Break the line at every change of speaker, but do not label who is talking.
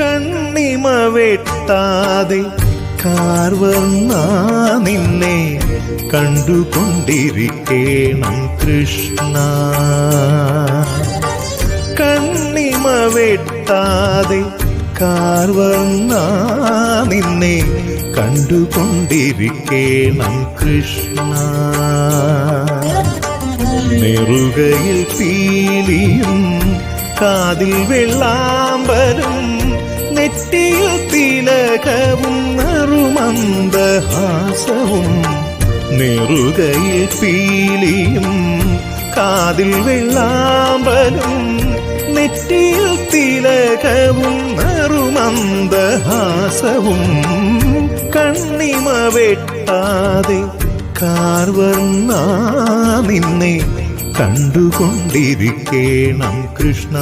കണ്ണിമ വെട്ടാതെ കാർവർണ്ണ നിന്നെ കണ്ടുകൊണ്ടിരിക്കേണം കൃഷ്ണ. കണ്ണിമ വെട്ടാതെ കാർവർണ്ണ നിന്നെ കണ്ടുകൊണ്ടിരിക്കേണം കൃഷ്ണ. നെറുകയിൽ പീലിയും കാതിൽ വെള്ളാമ്പലും നെറ്റിയിൽ തിലകവും നറുമന്ദഹാസവും. നെറുകയിൽ പീലിയും കാതിൽ വെള്ളാമ്പലും നെറ്റിയിൽ തിലകവും നറുമന്ദഹാസവും. കണ്ണിമ വെട്ടാതെ കാർവർണ്ണ നിന്നെ കണ്ടുകൊണ്ടിരിക്കേണം കൃഷ്ണ.